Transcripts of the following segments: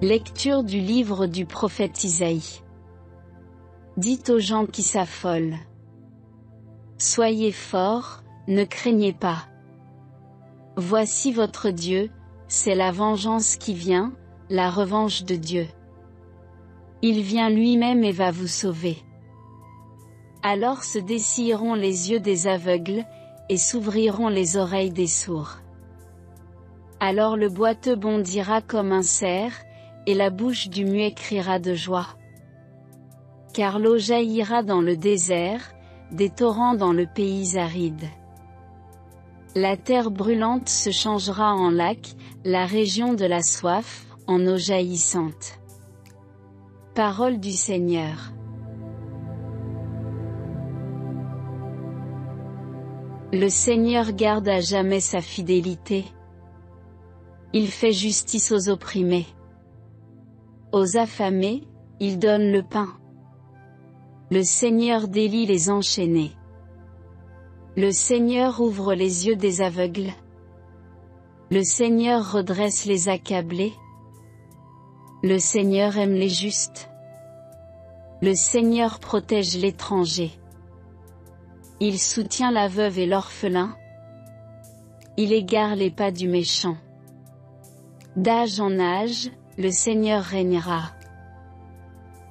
Lecture du livre du prophète Isaïe. Dites aux gens qui s'affolent: soyez forts, ne craignez pas. Voici votre Dieu, c'est la vengeance qui vient, la revanche de Dieu. Il vient lui-même et va vous sauver. Alors se dessilleront les yeux des aveugles, et s'ouvriront les oreilles des sourds. Alors le boiteux bondira comme un cerf, et la bouche du muet criera de joie. Car l'eau jaillira dans le désert, des torrents dans le pays aride. La terre brûlante se changera en lac, la région de la soif, en eau jaillissante. Parole du Seigneur. Le Seigneur garde à jamais sa fidélité. Il fait justice aux opprimés. Aux affamés, il donne le pain. Le Seigneur délie les enchaînés. Le Seigneur ouvre les yeux des aveugles. Le Seigneur redresse les accablés. Le Seigneur aime les justes. Le Seigneur protège l'étranger. Il soutient la veuve et l'orphelin. Il égare les pas du méchant. D'âge en âge, le Seigneur régnera.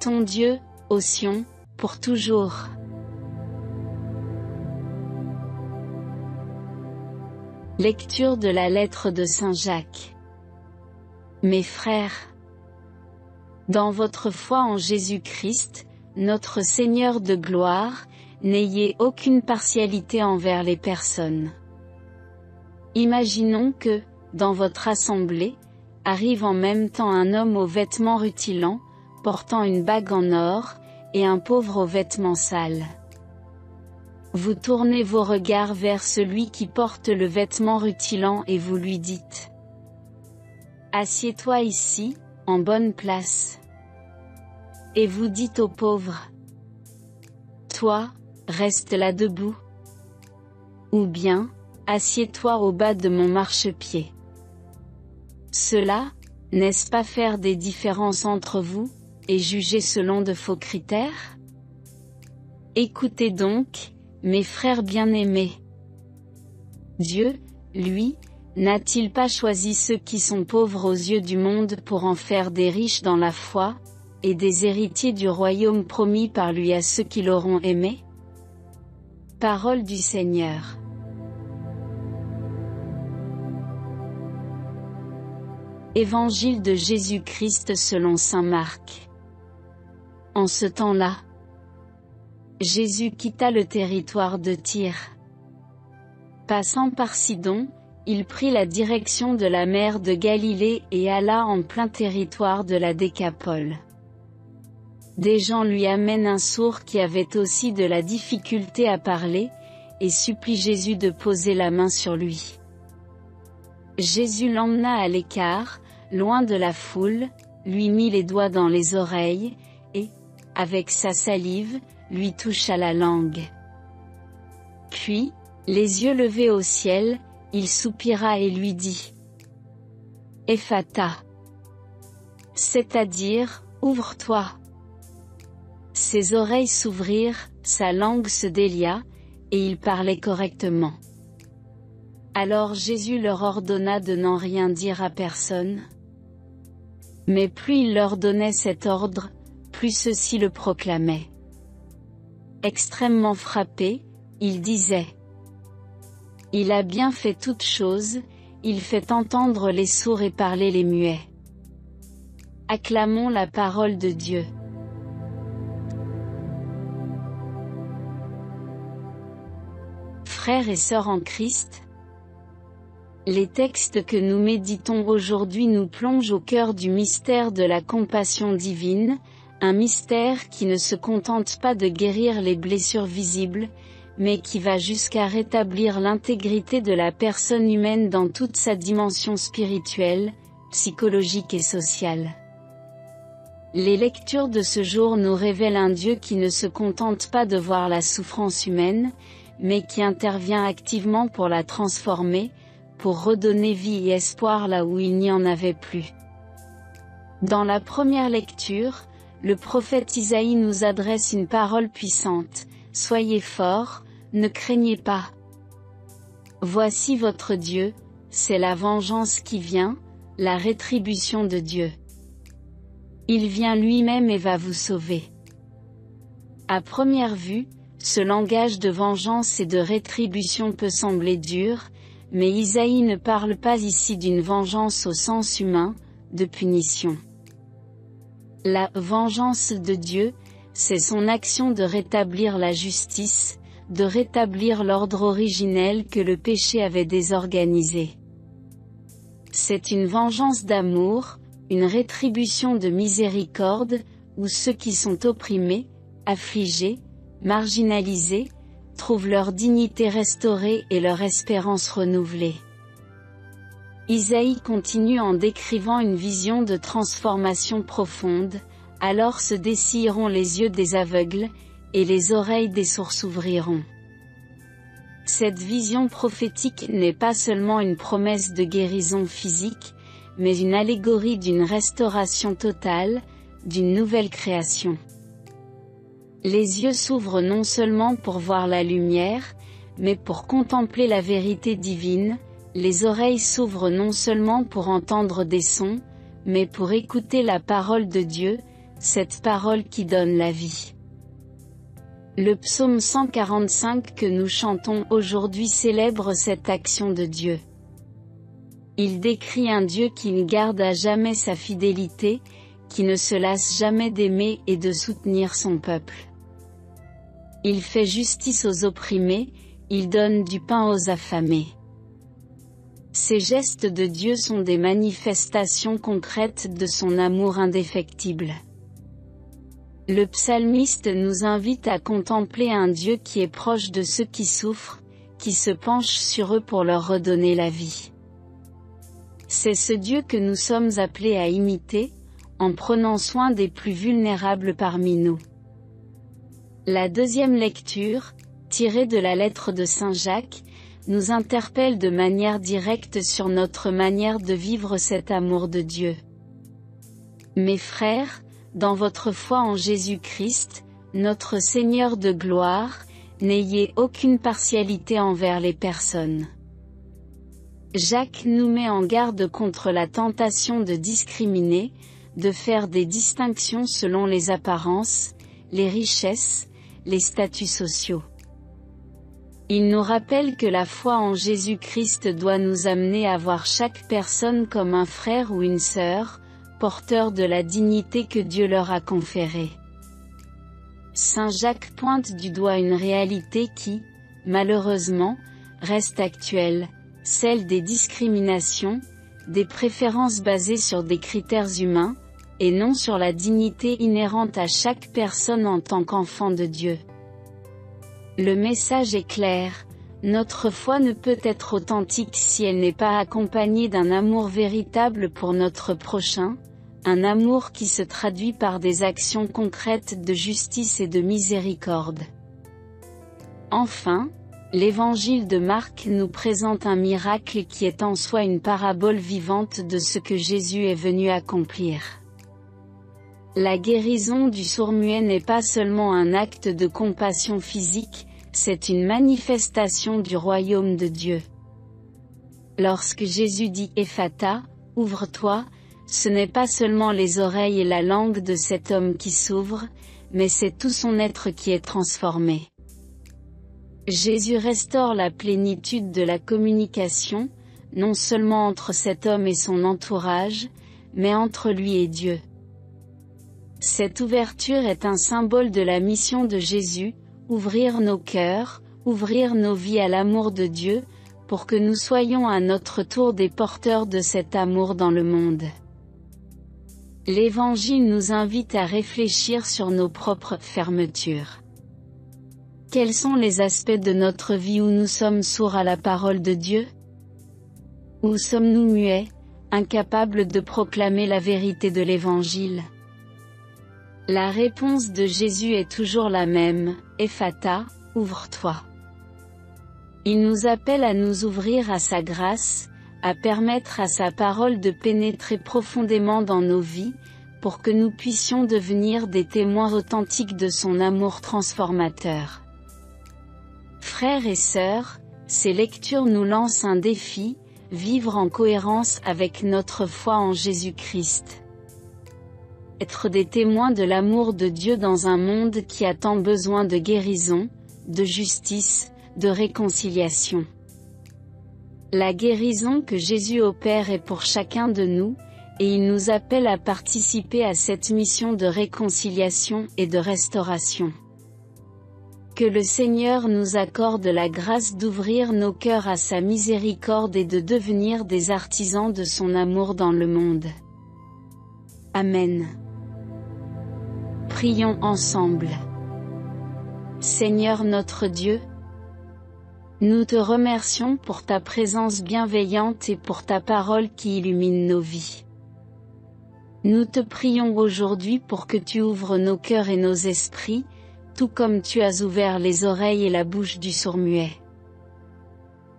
Ton Dieu, ô Sion, pour toujours. Lecture de la lettre de Saint Jacques. Mes frères, dans votre foi en Jésus-Christ, notre Seigneur de gloire, n'ayez aucune partialité envers les personnes. Imaginons que, dans votre assemblée, arrive en même temps un homme aux vêtements rutilants, portant une bague en or, et un pauvre aux vêtements sales. Vous tournez vos regards vers celui qui porte le vêtement rutilant et vous lui dites: assieds-toi ici, en bonne place. Et vous dites au pauvre: toi, reste là debout. Ou bien, assieds-toi au bas de mon marchepied. Cela, n'est-ce pas faire des différences entre vous, et juger selon de faux critères? Écoutez donc, mes frères bien-aimés. Dieu, lui, n'a-t-il pas choisi ceux qui sont pauvres aux yeux du monde pour en faire des riches dans la foi, et des héritiers du royaume promis par lui à ceux qui l'auront aimé? Parole du Seigneur. Évangile de Jésus-Christ selon saint Marc. En ce temps-là, Jésus quitta le territoire de Tyr. Passant par Sidon, il prit la direction de la mer de Galilée et alla en plein territoire de la Décapole. Des gens lui amènent un sourd qui avait aussi de la difficulté à parler, et supplie Jésus de poser la main sur lui. Jésus l'emmena à l'écart, loin de la foule, lui mit les doigts dans les oreilles, et, avec sa salive, lui toucha la langue. Puis, les yeux levés au ciel, il soupira et lui dit: Ephata. C'est-à-dire, ouvre-toi. Ses oreilles s'ouvrirent, sa langue se délia, et il parlait correctement. Alors Jésus leur ordonna de n'en rien dire à personne. Mais plus il leur donnait cet ordre, plus ceux-ci le proclamaient. Extrêmement frappé, il disait: Il a bien fait toutes choses, il fait entendre les sourds et parler les muets. Acclamons la parole de Dieu. Frères et sœurs en Christ, les textes que nous méditons aujourd'hui nous plongent au cœur du mystère de la compassion divine, un mystère qui ne se contente pas de guérir les blessures visibles, mais qui va jusqu'à rétablir l'intégrité de la personne humaine dans toute sa dimension spirituelle, psychologique et sociale. Les lectures de ce jour nous révèlent un Dieu qui ne se contente pas de voir la souffrance humaine, mais qui intervient activement pour la transformer, pour redonner vie et espoir là où il n'y en avait plus. Dans la première lecture, le prophète Isaïe nous adresse une parole puissante: « Soyez forts, ne craignez pas. Voici votre Dieu, c'est la vengeance qui vient, la rétribution de Dieu. Il vient lui-même et va vous sauver. » À première vue, ce langage de vengeance et de rétribution peut sembler dur, mais Isaïe ne parle pas ici d'une vengeance au sens humain, de punition. La vengeance de Dieu, c'est son action de rétablir la justice, de rétablir l'ordre originel que le péché avait désorganisé. C'est une vengeance d'amour, une rétribution de miséricorde, où ceux qui sont opprimés, affligés, marginalisés, trouvent leur dignité restaurée et leur espérance renouvelée. Isaïe continue en décrivant une vision de transformation profonde: « Alors se dessilleront les yeux des aveugles, et les oreilles des sourds s'ouvriront. » Cette vision prophétique n'est pas seulement une promesse de guérison physique, mais une allégorie d'une restauration totale, d'une nouvelle création. Les yeux s'ouvrent non seulement pour voir la lumière, mais pour contempler la vérité divine. Les oreilles s'ouvrent non seulement pour entendre des sons, mais pour écouter la parole de Dieu, cette parole qui donne la vie. Le psaume 145 que nous chantons aujourd'hui célèbre cette action de Dieu. Il décrit un Dieu qui ne garde à jamais sa fidélité, qui ne se lasse jamais d'aimer et de soutenir son peuple. Il fait justice aux opprimés, il donne du pain aux affamés. Ces gestes de Dieu sont des manifestations concrètes de son amour indéfectible. Le psalmiste nous invite à contempler un Dieu qui est proche de ceux qui souffrent, qui se penche sur eux pour leur redonner la vie. C'est ce Dieu que nous sommes appelés à imiter, en prenant soin des plus vulnérables parmi nous. La deuxième lecture, tirée de la lettre de Saint Jacques, nous interpelle de manière directe sur notre manière de vivre cet amour de Dieu. Mes frères, dans votre foi en Jésus-Christ, notre Seigneur de gloire, n'ayez aucune partialité envers les personnes. Jacques nous met en garde contre la tentation de discriminer, de faire des distinctions selon les apparences, les richesses, les statuts sociaux. Il nous rappelle que la foi en Jésus-Christ doit nous amener à voir chaque personne comme un frère ou une sœur, porteur de la dignité que Dieu leur a conférée. Saint Jacques pointe du doigt une réalité qui, malheureusement, reste actuelle, celle des discriminations, des préférences basées sur des critères humains, et non sur la dignité inhérente à chaque personne en tant qu'enfant de Dieu. Le message est clair: notre foi ne peut être authentique si elle n'est pas accompagnée d'un amour véritable pour notre prochain, un amour qui se traduit par des actions concrètes de justice et de miséricorde. Enfin, l'évangile de Marc nous présente un miracle qui est en soi une parabole vivante de ce que Jésus est venu accomplir. La guérison du sourd-muet n'est pas seulement un acte de compassion physique, c'est une manifestation du royaume de Dieu. Lorsque Jésus dit « Ephata », ouvre-toi, ce n'est pas seulement les oreilles et la langue de cet homme qui s'ouvrent, mais c'est tout son être qui est transformé. Jésus restaure la plénitude de la communication, non seulement entre cet homme et son entourage, mais entre lui et Dieu. Cette ouverture est un symbole de la mission de Jésus, ouvrir nos cœurs, ouvrir nos vies à l'amour de Dieu, pour que nous soyons à notre tour des porteurs de cet amour dans le monde. L'Évangile nous invite à réfléchir sur nos propres fermetures. Quels sont les aspects de notre vie où nous sommes sourds à la parole de Dieu? Où sommes-nous muets, incapables de proclamer la vérité de l'Évangile? La réponse de Jésus est toujours la même: Ephata, ouvre-toi. Il nous appelle à nous ouvrir à sa grâce, à permettre à sa parole de pénétrer profondément dans nos vies, pour que nous puissions devenir des témoins authentiques de son amour transformateur. Frères et sœurs, ces lectures nous lancent un défi, vivre en cohérence avec notre foi en Jésus-Christ. Être des témoins de l'amour de Dieu dans un monde qui a tant besoin de guérison, de justice, de réconciliation. La guérison que Jésus opère est pour chacun de nous, et il nous appelle à participer à cette mission de réconciliation et de restauration. Que le Seigneur nous accorde la grâce d'ouvrir nos cœurs à sa miséricorde et de devenir des artisans de son amour dans le monde. Amen. Prions ensemble. Seigneur notre Dieu, nous te remercions pour ta présence bienveillante et pour ta parole qui illumine nos vies. Nous te prions aujourd'hui pour que tu ouvres nos cœurs et nos esprits, tout comme tu as ouvert les oreilles et la bouche du sourd-muet.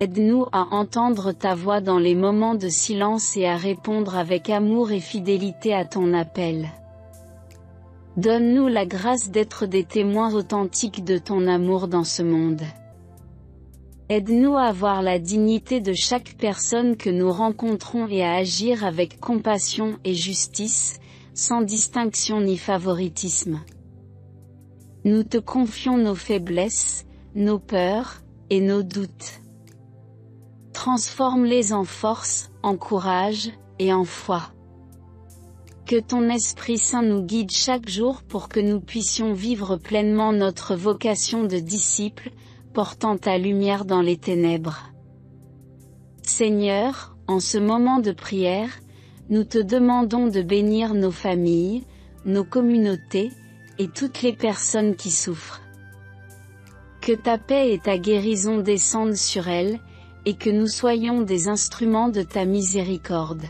Aide-nous à entendre ta voix dans les moments de silence et à répondre avec amour et fidélité à ton appel. Donne-nous la grâce d'être des témoins authentiques de ton amour dans ce monde. Aide-nous à voir la dignité de chaque personne que nous rencontrons et à agir avec compassion et justice, sans distinction ni favoritisme. Nous te confions nos faiblesses, nos peurs, et nos doutes. Transforme-les en force, en courage, et en foi. Que ton Esprit Saint nous guide chaque jour pour que nous puissions vivre pleinement notre vocation de disciples, portant ta lumière dans les ténèbres. Seigneur, en ce moment de prière, nous te demandons de bénir nos familles, nos communautés, et toutes les personnes qui souffrent. Que ta paix et ta guérison descendent sur elles, et que nous soyons des instruments de ta miséricorde.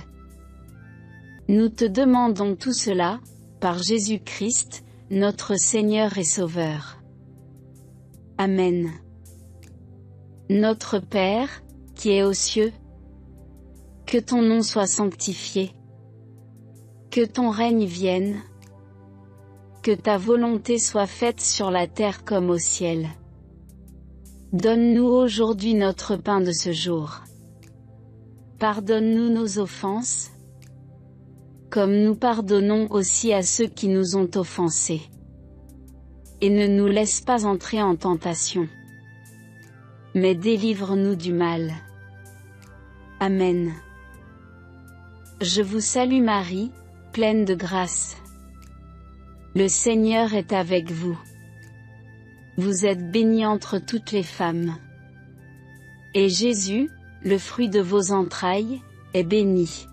Nous te demandons tout cela, par Jésus-Christ, notre Seigneur et Sauveur. Amen. Notre Père, qui es aux cieux, que ton nom soit sanctifié. Que ton règne vienne. Que ta volonté soit faite sur la terre comme au ciel. Donne-nous aujourd'hui notre pain de ce jour. Pardonne-nous nos offenses, comme nous pardonnons aussi à ceux qui nous ont offensés. Et ne nous laisse pas entrer en tentation, mais délivre-nous du mal. Amen. Je vous salue Marie, pleine de grâce. Le Seigneur est avec vous. Vous êtes bénie entre toutes les femmes. Et Jésus, le fruit de vos entrailles, est béni.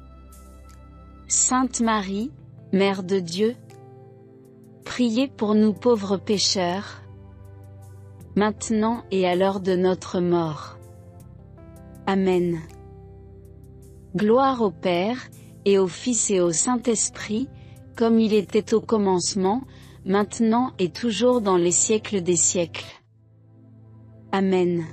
Sainte Marie, Mère de Dieu, priez pour nous pauvres pécheurs, maintenant et à l'heure de notre mort. Amen. Gloire au Père, et au Fils et au Saint-Esprit, comme il était au commencement, maintenant et toujours dans les siècles des siècles. Amen.